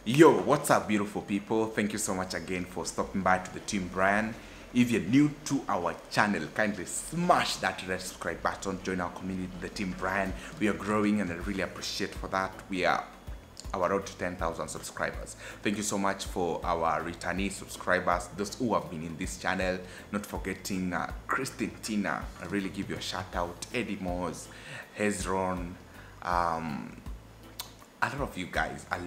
Yo, what's up, beautiful people? Thank you so much again for stopping by to the Team Brian. If you're new to our channel, kindly smash that red subscribe button. Join our community, the Team Brian. We are growing and I really appreciate for that. We are our road to 10,000 subscribers. Thank you so much for our returnee subscribers, those who have been in this channel. Not forgetting Christine Tina. I really give you a shout out. Eddie Moores, Hezron, a lot of you guys, a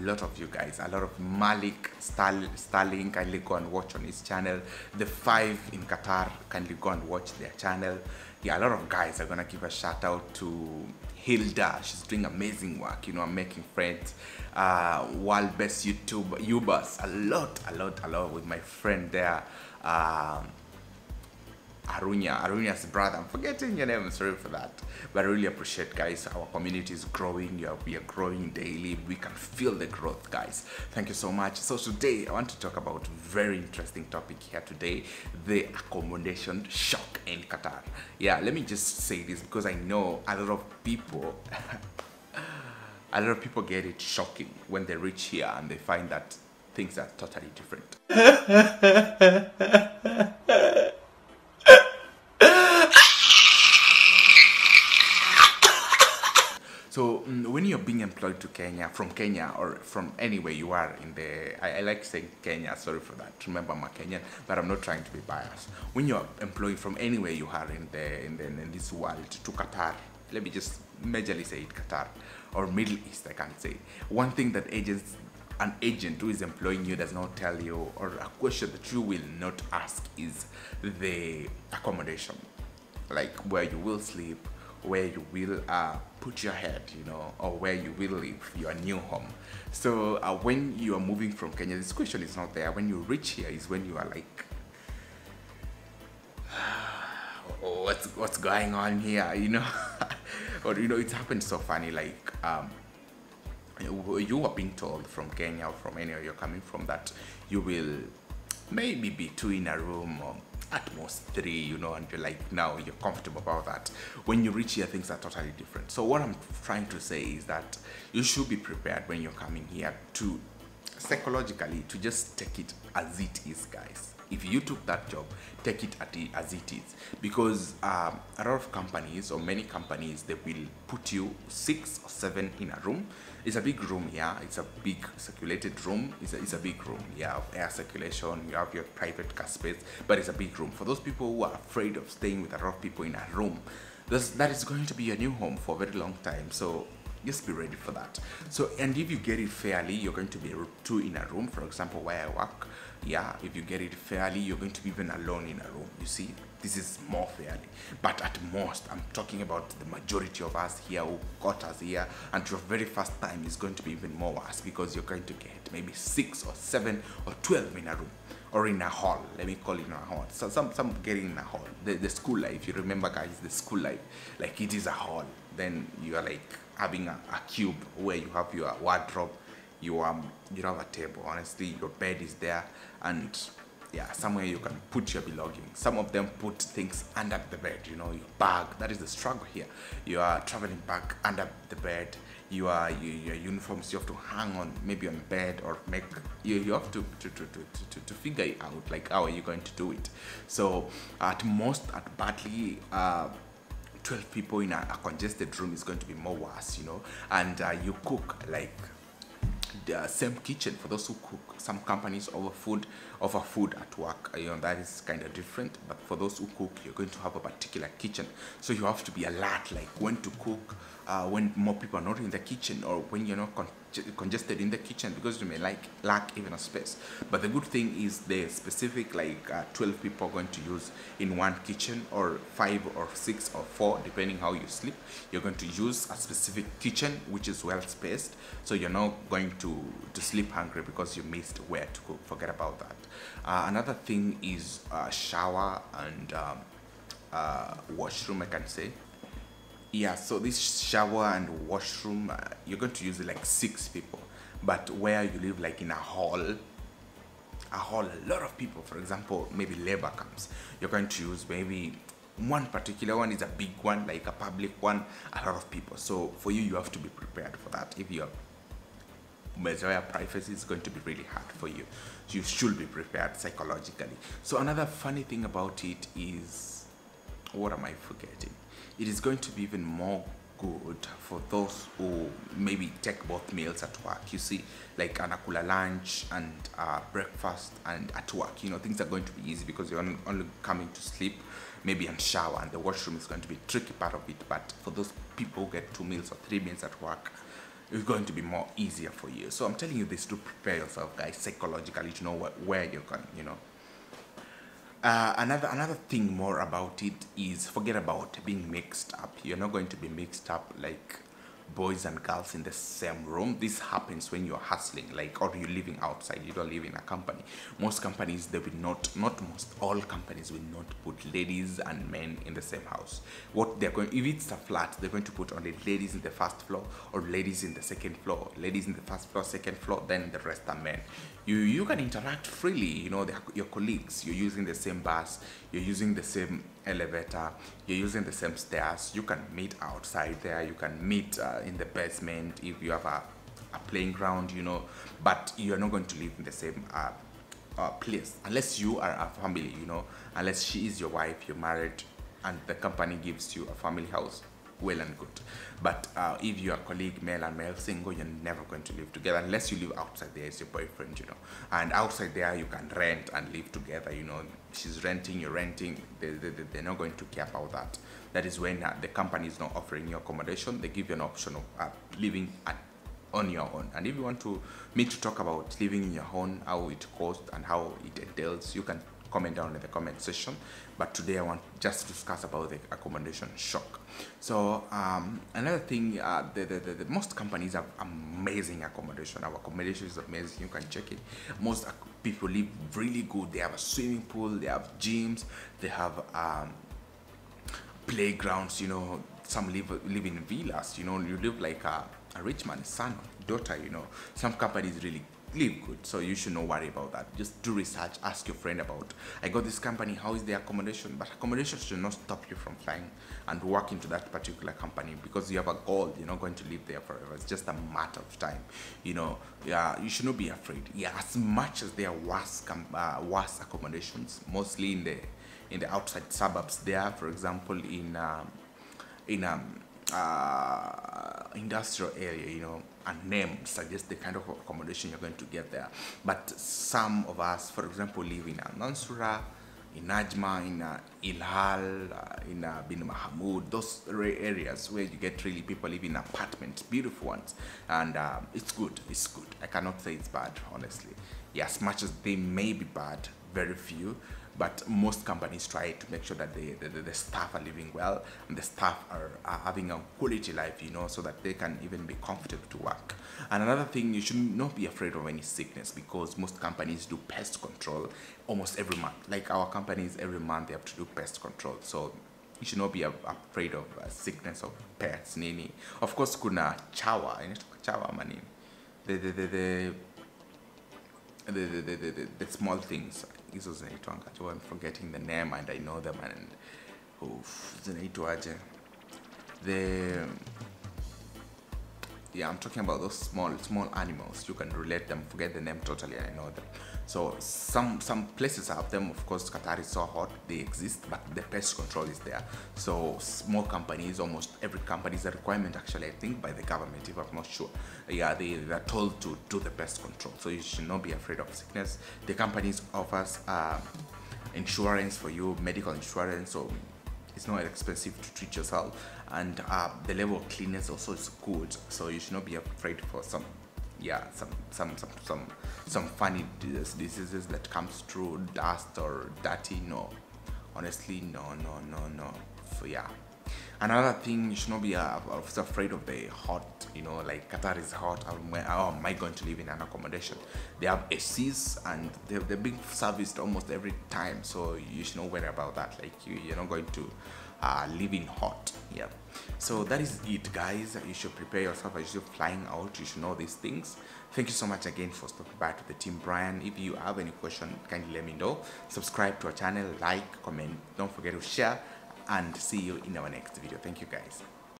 lot of Malik Starling, kindly go and watch on his channel. The 5 in Qatar, kindly go and watch their channel. Yeah, a lot of guys are gonna give a shout out to Hilda. She's doing amazing work, you know, making friends. World best YouTubers, a lot with my friend there. Arunya's brother. I'm forgetting your name, I'm sorry for that. But I really appreciate, guys. Our community is growing. We are growing daily. We can feel the growth, guys. Thank you so much. So today I want to talk about a very interesting topic here today, the accommodation shock in Qatar. Yeah, let me just say this because I know a lot of people a lot of people get it shocking when they reach here and they find that things are totally different. So when you're being employed to Kenya, from Kenya or from anywhere you are in the, I like saying Kenya, sorry for that. Remember, I'm a Kenyan, but I'm not trying to be biased. When you're employed from anywhere you are in this world to Qatar, let me just majorly say it Qatar or Middle East, I can't say. One thing that an agent who is employing you does not tell you, or a question that you will not ask, is the accommodation, like where you will sleep, where you will put your head, you know, or where you will live, your new home. So when you are moving from Kenya, this question is not there. When you reach here is when you are like, what's going on here, you know? Or, you know, it's happened so funny, like you are being told from Kenya or from anywhere you're coming from that you will maybe be 2 in a room, or at most 3, you know, and you're like, now you're comfortable about that. When you reach here, things are totally different. So what I'm trying to say is that you should be prepared when you're coming here to psychologically to just take it as it is, guys. If you took that job, take it as it is, because a lot of companies, or many companies, they will put you 6 or 7 in a room. It's a big room here. It's a big circulated room. It's a big room. You have air circulation. You have your private car space, but it's a big room. For those people who are afraid of staying with a lot of people in a room, that is going to be your new home for a very long time. So just be ready for that. So, and if you get it fairly, you're going to be 2 in a room. For example, where I work, yeah, if you get it fairly, you're going to be even alone in a room. You see, this is more fairly. But at most, I'm talking about the majority of us here who got us here, and your very first time is going to be even more worse, because you're going to get maybe 6 or 7 or 12 in a room, or in a hall. Let me call it in a hall. So some getting in a hall. The school life, you remember, guys, the school life, like it is a hall. Then you are like having a cube where you have your wardrobe, you have a table, honestly, your bed is there, and yeah, somewhere you can put your belongings. Some of them put things under the bed, you know, your bag. That is the struggle here. Your traveling bag under the bed, your uniforms you have to hang on, maybe on bed, or make you have to figure it out, like how are you going to do it. So at most, at badly, 12 people in a congested room is going to be more worse, you know. And you cook like the same kitchen. For those who cook, some companies offer food at work, you know, that is kind of different. But for those who cook, you're going to have a particular kitchen, so you have to be alert, like when to cook, when more people are not in the kitchen, or when you're not congested in the kitchen, because you may lack even a space. But the good thing is the specific, like 12 people are going to use in one kitchen, or 5 or 6 or 4, depending how you sleep. You're going to use a specific kitchen which is well spaced, so you're not going to sleep hungry because you missed where to cook. Forget about that. Another thing is shower and washroom, I can say. Yeah, so this shower and washroom, you're going to use it like 6 people. But where you live, like in a hall, a lot of people, for example, maybe labor comes, you're going to use maybe one particular one is a big one, like a public one, a lot of people. So for you, you have to be prepared for that. If you're umezoea privacy, is going to be really hard for you. You should be prepared psychologically. So another funny thing about it is, what am I forgetting? It is going to be even more good for those who maybe take both meals at work. You see, like anakula lunch and breakfast and at work, you know, things are going to be easy because you're only coming to sleep maybe and shower, and the washroom is going to be a tricky part of it. But for those people who get 2 meals or 3 meals at work, it's going to be more easier for you. So I'm telling you this to prepare yourself, guys, psychologically, to know where you're going, you know. Another thing more about it is, forget about being mixed up. You're not going to be mixed up like boys and girls in the same room. This happens when you're hustling, like, or you're living outside. You don't live in a company. Most companies, they will not most, all companies will not put ladies and men in the same house. What they're going, if it's a flat, they're going to put only ladies in the first floor, or ladies in the second floor, ladies in the first floor, second floor, then the rest are men. You can interact freely, you know, your colleagues. You're using the same bus, you're using the same elevator, you're using the same stairs. You can meet outside there, you can meet in the basement if you have a playing ground, you know, but you're not going to live in the same place unless you are a family, you know, unless she is your wife, you're married, and the company gives you a family house. Well and good. But if you are colleague, male and male, single, you're never going to live together unless you live outside there as your boyfriend, you know. And outside there, you can rent and live together, you know. She's renting, you're renting. They're not going to care about that. That is when the company is not offering you accommodation. They give you an option of living on your own. And if you want me to talk about living in your own, how it costs and how it entails, you can comment down in the comment section. But today I want just to discuss about the accommodation shock. So another thing, the most companies have amazing accommodation. Our accommodation is amazing. You can check it. Most people live really good. They have a swimming pool, they have gyms, they have playgrounds, you know. Some live in villas, you know. You live like a rich man's son or daughter, you know. Some companies really live good, so you should not worry about that. Just do research, ask your friend about, I got this company, how is the accommodation? But accommodation should not stop you from flying and work into that particular company, because you have a goal. You're not going to live there forever. It's just a matter of time, you know. Yeah, you should not be afraid. Yeah, as much as there are worse accommodations, mostly in the outside suburbs there, for example, in industrial area, you know, and name suggests the kind of accommodation you're going to get there. But some of us, for example, live in Mansura, in Najma, in Ilhal, in Bin Mahamud, those areas where you get really people live in apartments, beautiful ones, and it's good. I cannot say it's bad, honestly. Yeah, as much as they may be bad, very few, but most companies try to make sure that the staff are living well and the staff are having a quality life, you know, so that they can even be comfortable to work. And another thing, you should not be afraid of any sickness, because most companies do pest control almost every month. Like our companies, every month they have to do pest control. So you should not be afraid of sickness of pets, nini. Of course, kuna chawa, chawa mani. The small things. I'm forgetting the name and I know them, and I'm talking about those small animals. You can relate them, forget the name totally, I know them. So some places have them. Of course, Qatar is so hot, they exist, but the pest control is there. So small companies, almost every company is a requirement, actually, I think, by the government, if I'm not sure. Yeah, they're told to do the pest control. So you should not be afraid of sickness. The companies offers insurance for you, medical insurance, so it's not expensive to treat yourself, and the level of cleanness also is good. So you should not be afraid for some funny diseases that comes through dust or dirty. No, honestly, no. So yeah. Another thing, you should not be afraid of the hot, you know, like Qatar is hot. How am I going to live in an accommodation? They have ACs and they're being serviced almost every time, so you should not worry about that. Like you're not going to live in hot. Yeah. So that is it, guys. You should prepare yourself as you're flying out. You should know these things. Thank you so much again for stopping by to the Team Brian. If you have any question, kindly let me know. Subscribe to our channel, like, comment. Don't forget to share, and see you in our next video. Thank you, guys.